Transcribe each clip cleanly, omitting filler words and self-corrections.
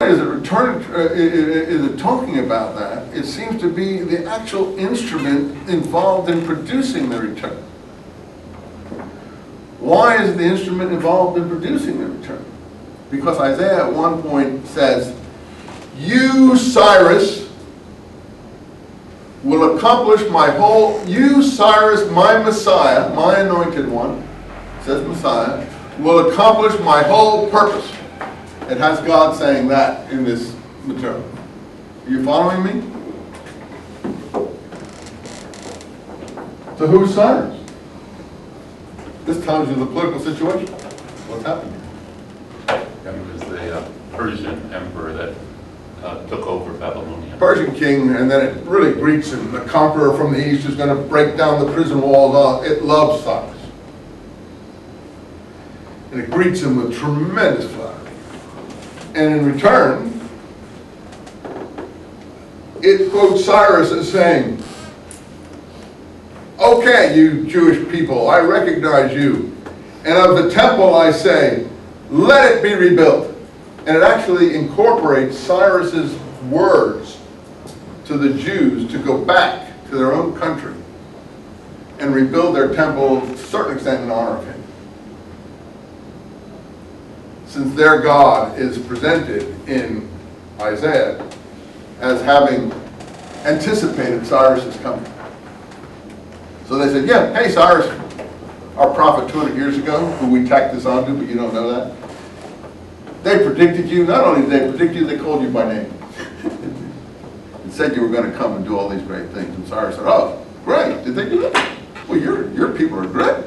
is it talking about that? It seems to be the actual instrument involved in producing the return. Why is the instrument involved in producing the return? Because Isaiah at one point says, you, Cyrus, will accomplish you, Cyrus, my Messiah, my anointed one, says Messiah, will accomplish my whole purpose. It has God saying that in this material. Are you following me? So who's Cyrus? This tells you the political situation. What's happening? He was the Persian emperor that took over Babylonia. Persian king, and then it really greets him. The conqueror from the east is going to break down the prison walls. It loves Cyrus. And it greets him with tremendous flattery. And in return, it quotes Cyrus as saying, okay, you Jewish people, I recognize you. And of the temple I say, let it be rebuilt. And it actually incorporates Cyrus's words to the Jews to go back to their own country and rebuild their temple to a certain extent in honor of him. Since their God is presented in Isaiah as having anticipated Cyrus's coming. So they said, yeah, hey Cyrus, our prophet 200 years ago, who we tacked this onto, but you don't know that. They predicted you. Not only did they predict you, they called you by name. And said you were going to come and do all these great things. And Cyrus said, oh, great. Did they do that? Well, your people are great.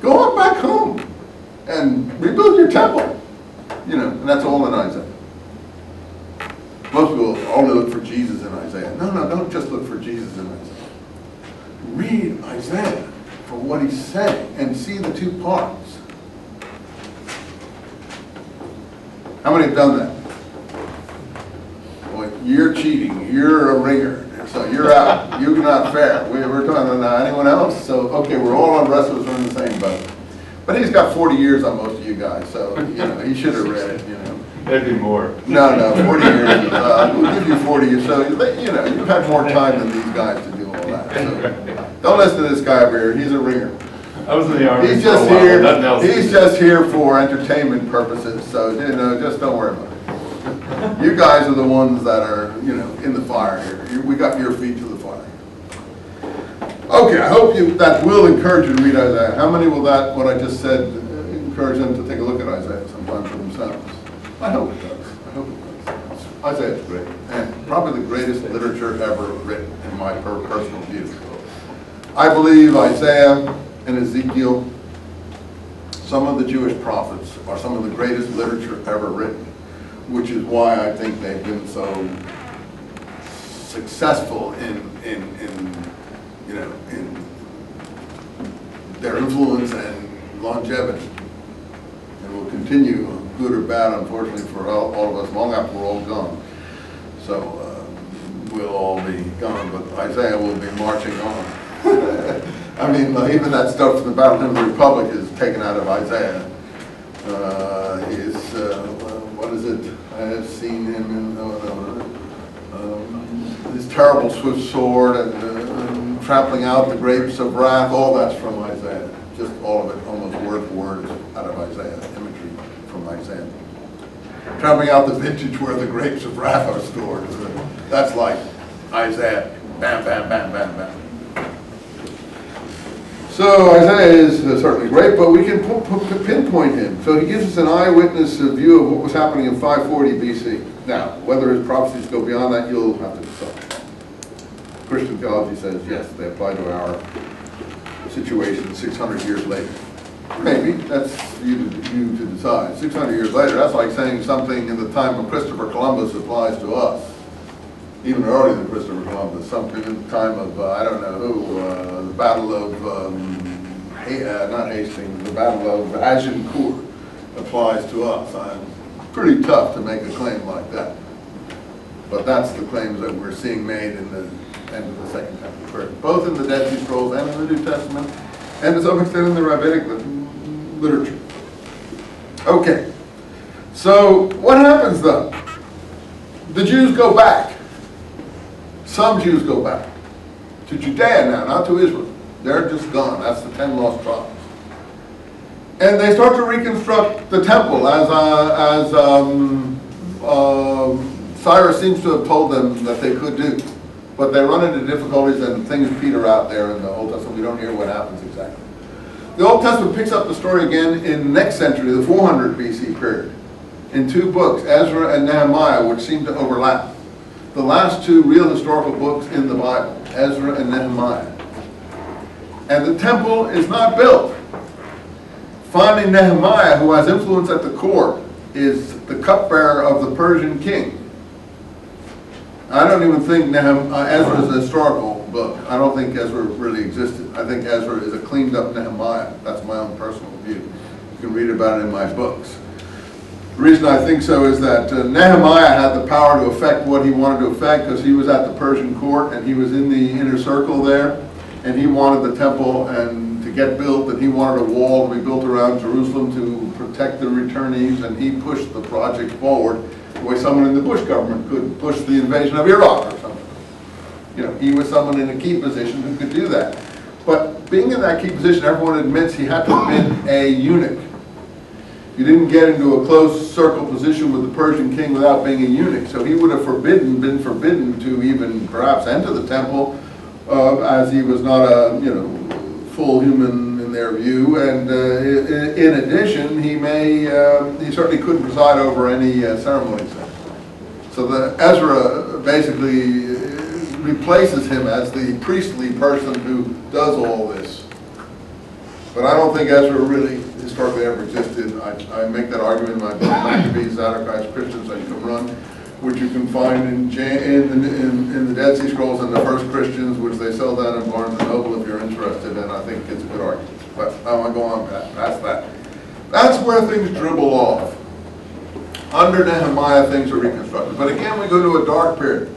Go on back home and rebuild your temple. You know, and that's all in Isaiah. Most people only look for Jesus in Isaiah. No, don't just look for Jesus in Isaiah. Read Isaiah for what he's saying and see the two parts. How many have done that? Well, you're cheating. You're a ringer. So you're out. You're not fair. We're talking about anyone else. So, okay, we're all on wrestlers in the same boat. But he's got 40 years on most of you guys, so, you know, he should have read it, you know. Maybe more. No, 40 years. We'll give you 40 years. So, you know, you've had more time than these guys to do all that. So, don't listen to this guy over here. He's a ringer. I was in the Army. He's just here. He's just here for entertainment purposes. So, you know, just don't worry about it. You guys are the ones that are, you know, in the fire here. We got your feet to the fire. Okay, I hope that will encourage you to read Isaiah. How many will that, what I just said, encourage them to take a look at Isaiah sometime for themselves? I hope it does. I hope it does. Isaiah's great, and probably the greatest literature ever written, in my personal view. I believe Isaiah and Ezekiel, some of the Jewish prophets, are some of the greatest literature ever written, which is why I think they've been so successful in you know, in their influence and longevity, and will continue, good or bad, unfortunately, for all of us long after we're all gone. So we'll all be gone, but Isaiah will be marching on. I mean, even that stuff from the Battle Hymn of the Republic is taken out of Isaiah. What is it? I have seen him in his terrible swift sword and trampling out the grapes of wrath. All that's from Isaiah. Just all of it, almost word for word, is out of Isaiah. Imagery from Isaiah. Trampling out the vintage where the grapes of wrath are stored. That's like Isaiah. Bam, bam, bam, bam, bam. So Isaiah is certainly great, but we can pinpoint him. So he gives us an eyewitness view of what was happening in 540 BC. Now, whether his prophecies go beyond that, you'll have to decide. Christian theology says, yes, they apply to our situation 600 years later. Maybe, that's you to decide. 600 years later, that's like saying something in the time of Christopher Columbus applies to us. Even earlier than Christopher Columbus, something in the time of, I don't know who, the Battle of, not Hastings, the Battle of Agincourt applies to us. Pretty tough to make a claim like that. But that's the claims that we're seeing made in the end of the Second Temple period, both in the Dead Sea Scrolls and in the New Testament, and to some extent in the Rabbinic literature. Okay, so what happens though? the Jews go back. Some Jews go back to Judea now, not to Israel. They're just gone. That's the 10 lost tribes. And they start to reconstruct the temple as Cyrus seems to have told them that they could do. But they run into difficulties and things peter out there in the Old Testament. We don't hear what happens exactly. The Old Testament picks up the story again in the next century, the 400 BC period, in 2 books, Ezra and Nehemiah, which seem to overlap. The last 2 real historical books in the Bible, Ezra and Nehemiah. And the temple is not built. Finally, Nehemiah, who has influence at the court, is the cupbearer of the Persian king. I don't even think Ezra is a historical book. I don't think Ezra really existed. I think Ezra is a cleaned up Nehemiah. That's my own personal view. You can read about it in my books. The reason I think so is that Nehemiah had the power to affect what he wanted to affect because he was at the Persian court and he was in the inner circle there, and he wanted the temple and to get built, and he wanted a wall to be built around Jerusalem to protect the returnees, and he pushed the project forward the way someone in the Bush government could push the invasion of Iraq or something. You know, he was someone in a key position who could do that. But being in that key position, everyone admits he had to have been a eunuch. You didn't get into a close circle position with the Persian king without being a eunuch. So he would have been forbidden to even perhaps enter the temple, as he was not a full human in their view. And in addition, he certainly couldn't preside over any ceremonies. So Ezra basically replaces him as the priestly person who does all this. But I don't think Ezra really historically ever existed. I make that argument in my book, Maccabees, Zadokites, Christians on Qumran, which you can find in the Dead Sea Scrolls and the First Christians, which they sell down in Barnes & Noble if you're interested, and I think it's a good argument. But I want to go on past that. That's where things dribble off. Under Nehemiah, things are reconstructed. But again, we go to a dark period.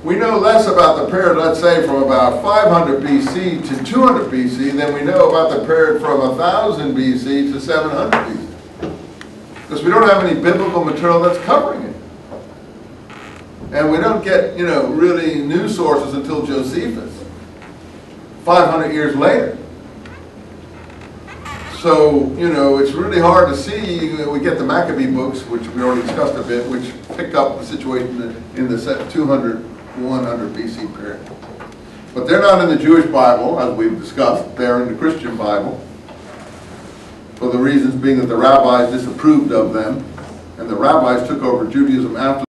We know less about the period, let's say, from about 500 BC to 200 BC than we know about the period from 1000 BC to 700 BC. Because we don't have any biblical material that's covering it. And we don't get, really new sources until Josephus, 500 years later. So, it's really hard to see. We get the Maccabee books, which we already discussed a bit, which pick up the situation in the 200, 100 BC period. But they're not in the Jewish Bible, as we've discussed. They're in the Christian Bible, for the reasons being that the rabbis disapproved of them, and the rabbis took over Judaism after